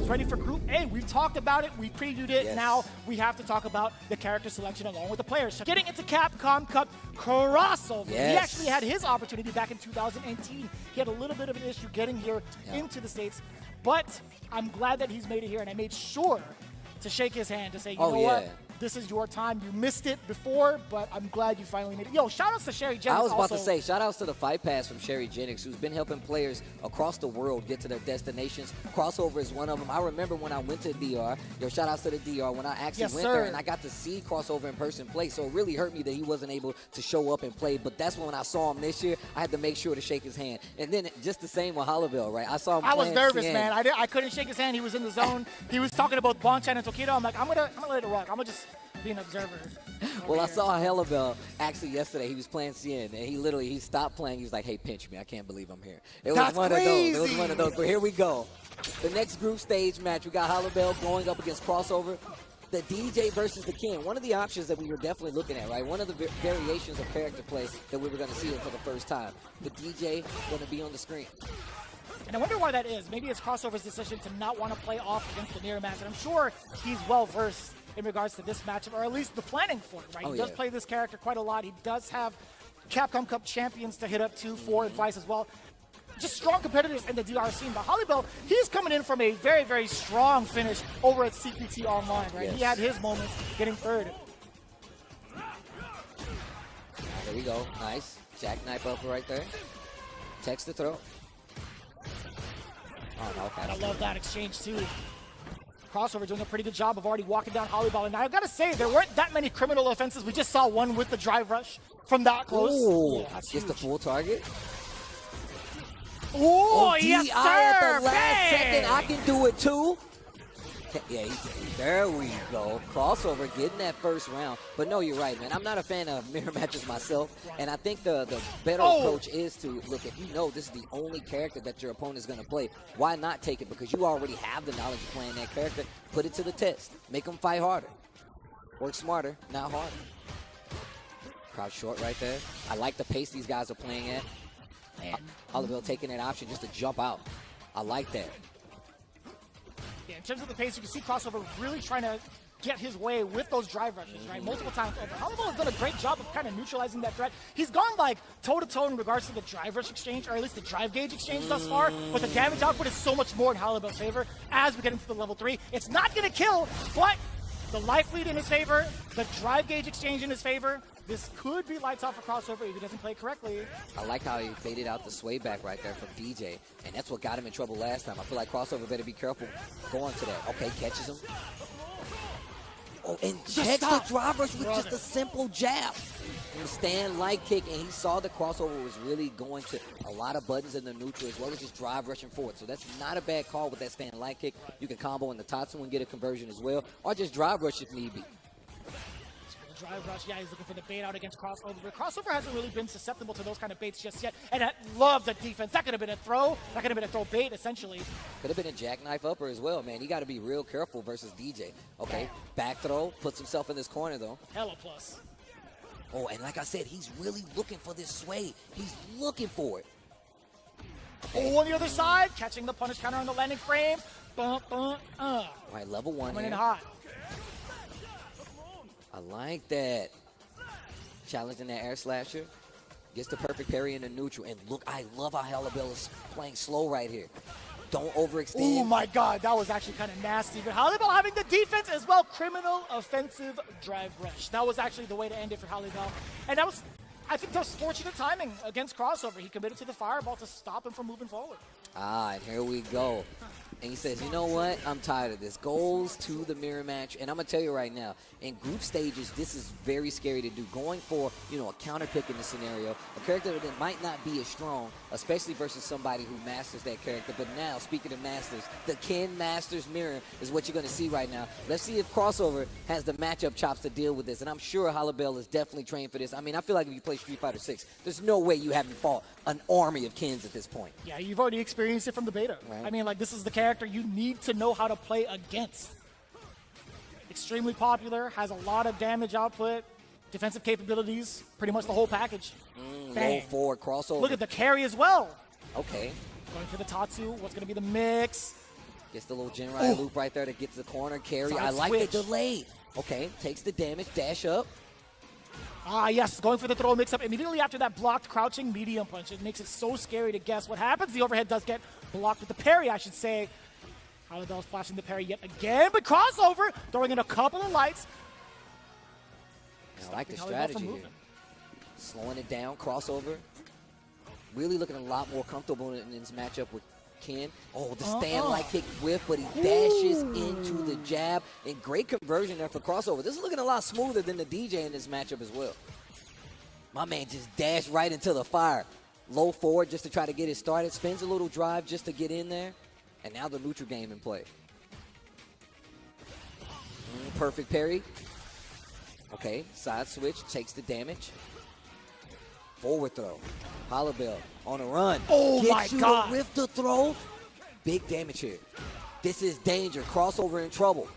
Ready for Group A. We've talked about it, we previewed it. Yes. Now we have to talk about the character selection along with the players. So getting into Capcom Cup crossover. Yes. He actually had his opportunity back in 2018. He had a little bit of an issue getting here into the States, but I'm glad that he's made it here, and I made sure to shake his hand to say, you know what? This is your time. You missed it before, but I'm glad you finally made it. Yo, shout outs to Sherry Jennings. I was about to say, shout outs to the Fight Pass from Sherry Jennings, who's been helping players across the world get to their destinations. Crossover is one of them. I remember when I went to DR, yo, shout outs to the DR, when I actually went there and I got to see Crossover in person play. So it really hurt me that he wasn't able to show up and play. But that's when I saw him this year, I had to make sure to shake his hand. And then just the same with Gghalibel, right? I saw him I was nervous, CN. man. I couldn't shake his hand. He was in the zone. He was talking about Bonchan and Tokido. I'm like, I'm gonna let it rock. I'm gonna just be an observer. Well, I saw Gghalibel actually yesterday. He was playing CN, and he stopped playing. He was like, "Hey, pinch me! I can't believe I'm here." It was one of those. It was one of those. But here we go. The next group stage match. We got Gghalibel going up against Crossover. The DJ versus the Ken. One of the options that we were definitely looking at, right? One of the variations of character play that we were going to see it for the first time. The DJ going to be on the screen. And I wonder why that is. Maybe it's Crossover's decision to not want to play off against the mirror match. And I'm sure he's well versed in regards to this matchup, or at least the planning for it, right? He does play this character quite a lot. He does have Capcom Cup champions to hit up 2, 4, and vice as well. Just strong competitors in the DR scene. But Gghalibel, he's coming in from a very, very strong finish over at CPT Online, right? He had his moments getting third. There we go. Nice. Jackknife up right there. Text the throw. Oh, no, okay. And I love that exchange, too. Crossover doing a pretty good job of already walking down Gghalibel. And I've got to say, there weren't that many criminal offenses. We just saw one with the drive rush from that close. Ooh, gets the full target. Oh, yes, sir! At the last second, I can do it too. Yeah, there we go. Crossover getting that first round. But no, you're right, man. I'm not a fan of mirror matches myself. And I think the better approach is to look, if you know this is the only character that your opponent is going to play, why not take it? Because you already have the knowledge of playing that character. Put it to the test. Make them fight harder. Work smarter, not harder. Crowd short right there. I like the pace these guys are playing at. Gghalibel taking that option just to jump out. I like that. Yeah, in terms of the pace, you can see Crossover really trying to get his way with those drive rushes, right? Multiple times over. Gghalibel has done a great job of kind of neutralizing that threat. He's gone like toe-to-toe in regards to the drive rush exchange, or at least the drive gauge exchange thus far, but the damage output is so much more in Gghalibel's favor as we get into the level 3. It's not going to kill, but the life lead in his favor, the drive gauge exchange in his favor. This could be lights out for Crossover if he doesn't play correctly. I like how he faded out the sway back right there from DJ, and that's what got him in trouble last time. I feel like Crossover better be careful going to that. Okay, catches him. Oh, and checks the drive rush with just a simple jab. And stand light kick, and he saw the Crossover was really going to a lot of buttons in the neutral as well as just drive rushing forward. So that's not a bad call with that stand light kick. You can combo in the Tatsu and get a conversion as well, or just drive rush if need be. Drive rush, yeah, he's looking for the bait out against Crossover. Crossover hasn't really been susceptible to those kind of baits just yet, and I love the defense. That could have been a throw. That could have been a throw bait, essentially. Could have been a jackknife upper as well, man. You got to be real careful versus DJ. Okay, back throw, puts himself in this corner, though. Hella plus. Oh, and like I said, he's really looking for this sway. He's looking for it. Okay. Oh, on the other side, catching the punish counter on the landing frame. All right, level 1 coming here. in hot. I like that. Challenging that air slasher. Gets the perfect parry in the neutral. And look, I love how Gghalibel is playing slow right here. Don't overextend. Oh my God, that was actually kind of nasty. But Gghalibel having the defense as well. Criminal offensive drive rush. That was actually the way to end it for Gghalibel. And that was, I think, just fortunate timing against Crossover. He committed to the fireball to stop him from moving forward. Ah, and here we go. And he says, you know what? I'm tired of this. Goes to the mirror match. And I'm going to tell you right now, in group stages, this is very scary to do. Going for, you know, a counter pick in this scenario, a character that might not be as strong, especially versus somebody who masters that character. But now, speaking of masters, the Ken Masters mirror is what you're going to see right now. Let's see if Crossover has the matchup chops to deal with this. And I'm sure Gghalibel is definitely trained for this. I mean, I feel like if you play Street Fighter 6, there's no way you haven't fought an army of Kens at this point. Yeah, you've already experienced it from the beta. Right. I mean, like, this is the character you need to know how to play against. Extremely popular, has a lot of damage output, defensive capabilities, pretty much the whole package. Low forward crossover. Look at the carry as well. Okay. Going for the Tatsu. What's going to be the mix? Gets the little Jinrai loop right there to get to the corner carry. Side I like switch. the delay. Okay, takes the damage, dash up. Ah, yes, going for the throw mix-up. Immediately after that blocked crouching medium punch, it makes it so scary to guess what happens. The overhead does get blocked with the parry, I should say. Gghalibel's flashing the parry yet again, but Crossover throwing in a couple of lights. I like the Gghalibel strategy from here. moving. Slowing it down, Crossover. Really looking a lot more comfortable in this matchup with Ken. Oh, the stand light kick whiff, but he dashes into the jab. And great conversion there for Crossover. This is looking a lot smoother than the DJ in this matchup as well. My man just dashed right into the fire. Low forward just to try to get it started. Spins a little drive just to get in there. And now the neutral game in play. Perfect parry. Okay, side switch, takes the damage. Forward throw. Gghalibel on a run. Oh my Gets you God. a whiff to throw. Big damage here. This is danger. Crossover in trouble.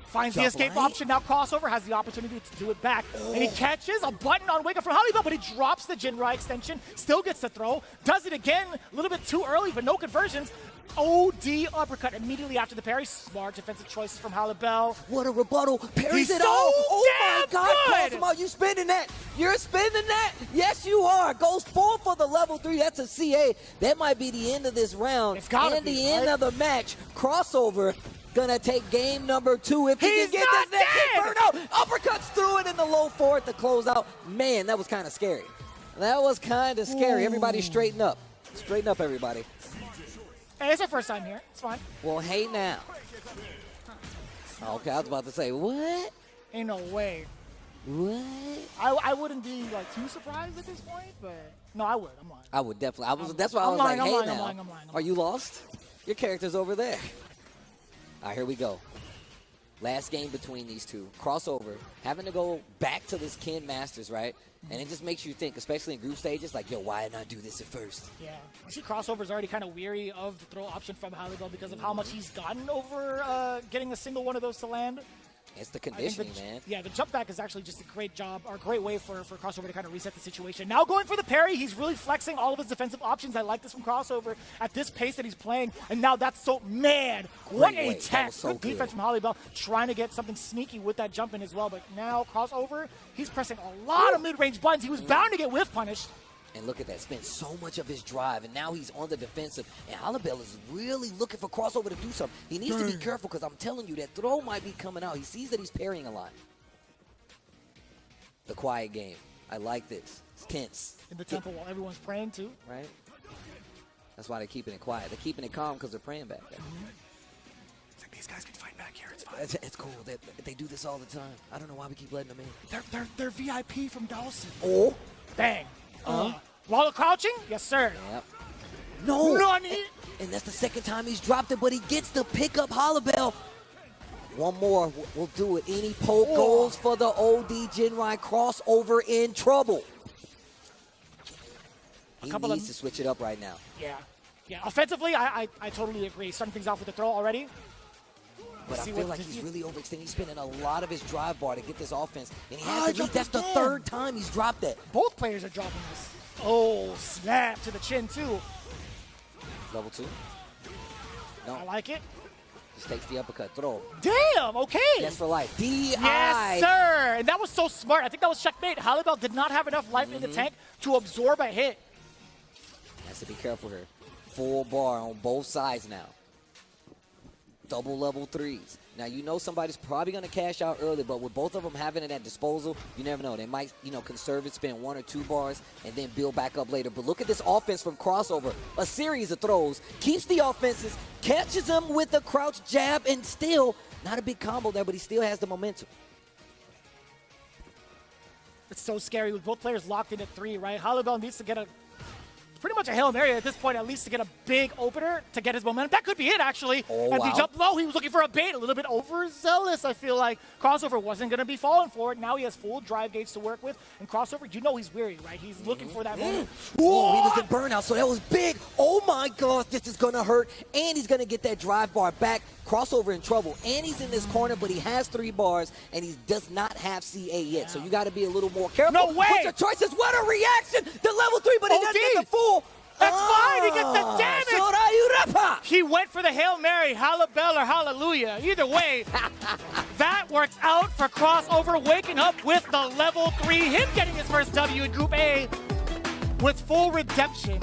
Finds the Jump escape right. option. Now Crossover has the opportunity to do it back. And he catches a button on Wake Up from Gghalibel, but he drops the Jinrai extension. Still gets the throw. Does it again. A little bit too early, but no conversions. OD uppercut immediately after the parry. Smart defensive choices from Gghalibel. What a rebuttal. Parries He's it so out. Oh my damn God. good. Cross him out. You spinning that. You're spinning that. Yes, you are. Goes full for the level 3. That's a CA. That might be the end of this round. It's gotta and be, the end right? of the match. Crossover gonna take game number 2 if he He's can get not this next dead. burn out. Uppercuts through it in the low forward to close out. Man, that was kind of scary. That was kind of scary. Everybody straighten up. Straighten up, everybody. Hey, it's our first time here. It's fine. Well, hey now. Okay, I was about to say, what? Ain't no way. What? I wouldn't be like too surprised at this point, but no, I would. I'm lying. I would definitely. That's why I I'm was lying, like, I'm hey lying, I'm now. lying, I'm lying. Are you lost? Your character's over there. All right, here we go. Last game between these two. Crossover, having to go back to this Ken Masters, right? And it just makes you think, especially in group stages, like, yo, why not do this at first? Yeah. I see Crossover's already kind of weary of the throw option from Gghalibel because of how much he's gotten over getting a single one of those to land. It's the I think conditioning, man. Yeah, the jump back is actually just a great job, or a great way for Crossover to kind of reset the situation. Now going for the parry, he's really flexing all of his defensive options. I like this from Crossover at this pace that he's playing. And now that's so, man, what Great a weight. That tech. was so Good defense from Gghalibel, trying to get something sneaky with that jump in as well. But now Crossover, he's pressing a lot of mid-range buttons. He was bound to get whiff punished. And look at that, spent so much of his drive, and now he's on the defensive. And Gghalibel is really looking for Crossover to do something. He needs to be careful because I'm telling you, that throw might be coming out. He sees that he's parrying a lot. The quiet game. I like this. It's tense. In the temple while everyone's praying too. Right? That's why they're keeping it quiet. They're keeping it calm because they're praying back there. It's like, these guys can fight back here. It's fine. It's cool. They do this all the time. I don't know why we keep letting them in. They're VIP from Dawson. Oh. Bang. While crouching? Yes, sir. Yep. No. Nani? And that's the second time he's dropped it, but he gets to pick up Gghalibel. One more will do it. Any poke goes for the OD Jinrai. Crossover in trouble. He needs to switch it up right now. Yeah. Yeah. Offensively, I totally agree. Starting things off with the throw already. But I See feel what- like he's really overextending. He's spending a lot of his drive bar to get this offense. And he Ah, has he to lead. dropped That's it the again. third time he's dropped it. Both players are dropping this. Oh, snap to the chin, too. Level 2. No, I like it. just takes the uppercut. Throw. Damn, okay. Yes for life. DI. Yes, sir. And that was so smart. I think that was checkmate. Gghalibel did not have enough life in the tank to absorb a hit. Has to be careful here. Full bar on both sides now. double level 3s. Now, you know somebody's probably going to cash out early, but with both of them having it at disposal, you never know. They might, conserve it, spend 1 or 2 bars, and then build back up later. But look at this offense from Crossover. A series of throws, keeps the offenses, catches them with a crouch jab, and still not a big combo there, but he still has the momentum. It's so scary with both players locked in at 3, right? Gghalibel needs to get pretty much a Hail Mary at this point, at least to get a big opener to get his momentum. That could be it, actually. Oh, As wow. he jumped low, he was looking for a bait, a little bit overzealous, I feel like. Crossover wasn't going to be falling for it. Now he has full drive gauge to work with. And Crossover, he's weary, right? He's looking for that moment. Oh, he was in burnout, so that was big. Oh, my gosh, this is going to hurt. And he's going to get that drive bar back. Crossover in trouble. And he's in this corner, but he has 3 bars, and he does not have CA yet. So you got to be a little more careful. No way! What's your choices? What a reaction! The level 3, but he doesn't get the full. That's fine. He gets the damage. He went for the Hail Mary, Gghalibel or Hallelujah. Either way, that works out for Crossover, waking up with the level 3. Him getting his first W in Group A with full redemption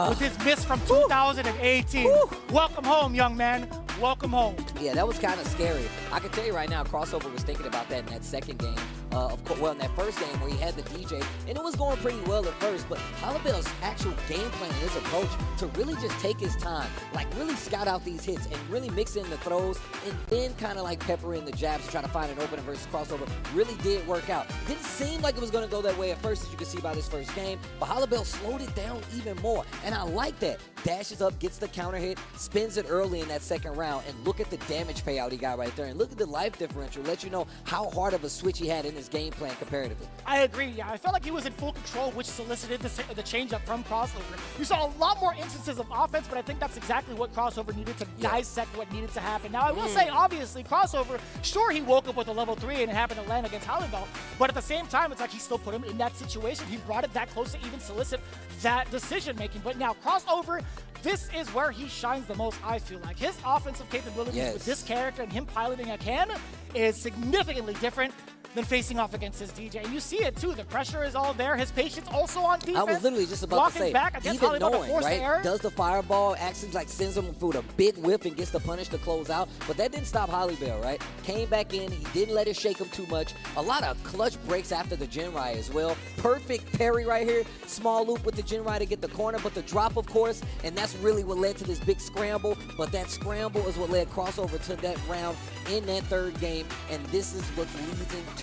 with his miss from 2018. Welcome home, young man. Welcome home. Yeah, that was kind of scary. I can tell you right now, Crossover was thinking about that in that second game. In that first game where he had the DJ, and it was going pretty well at first, but Gghalibel's actual game plan, his approach to really just take his time, like really scout out these hits and really mix in the throws and then kind of like pepper in the jabs to try to find an opener versus Crossover really did work out. Didn't seem like it was going to go that way at first, as you can see by this first game, but Gghalibel slowed it down even more, and I like that. Dashes up, gets the counter hit, spins it early in that second round, and look at the damage payout he got right there, and look at the life differential, let you know how hard of a switch he had in his game plan comparatively. I agree, yeah. I felt like he was in full control, which solicited the changeup from Crossover. You saw a lot more instances of offense, but I think that's exactly what Crossover needed to dissect what needed to happen. Now, I will say, obviously, Crossover, sure, he woke up with a level 3 and it happened to land against Gghalibel, but at the same time, it's like he still put him in that situation. He brought it that close to even solicit that decision-making. But now, Crossover, this is where he shines the most, I feel like. His offensive capabilities with this character and him piloting a Ken is significantly different than facing off against his DJ. And you see it too. The pressure is all there. His patience also on defense. I was literally just about to say, back even knowing, right, does the fireball actually like sends him through a big whip and gets the punish to close out. But that didn't stop Gghalibel, right? Came back in. He didn't let it shake him too much. A lot of clutch breaks after the Jinrai as well. Perfect parry right here. Small loop with the Jinrai to get the corner, but the drop, of course, and that's really what led to this big scramble. But that scramble is what led Crossover to that round in that third game, and this is what's leading to the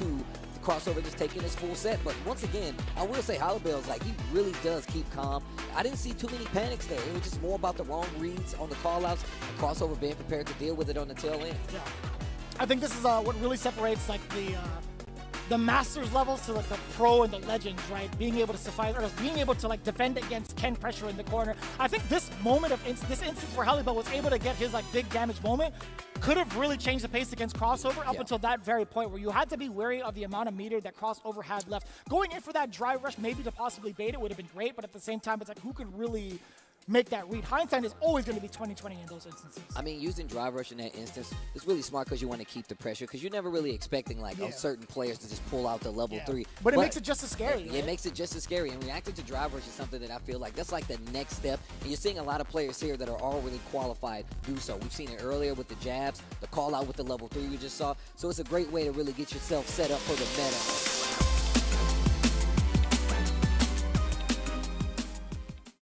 Crossover just taking his full set. But once again, I will say Gghalibel's like, he really does keep calm. I didn't see too many panics there. It was just more about the wrong reads on the call-outs and Crossover being prepared to deal with it on the tail end. Yeah. I think this is what really separates like the masters levels to like the pro and the legends, right? Being able to suffice, or being able to like defend against Ken pressure in the corner. I think this moment of this instance where Gghalibel was able to get his like big damage moment could have really changed the pace against Crossover up until that very point where you had to be wary of the amount of meter that Crossover had left. Going in for that drive rush, maybe to possibly bait it would have been great, but at the same time, it's like who could really make that read. Hindsight is always going to be 20/20 in those instances. I mean, using drive rush in that instance is really smart because you want to keep the pressure, because you're never really expecting like certain players to just pull out the level 3. But it makes it just as scary. It makes it just as scary, and reacting to drive rush is something that I feel like that's like the next step, and you're seeing a lot of players here that are already qualified do so. We've seen it earlier with the jabs, the call out with the level 3 we just saw, so it's a great way to really get yourself set up for the meta.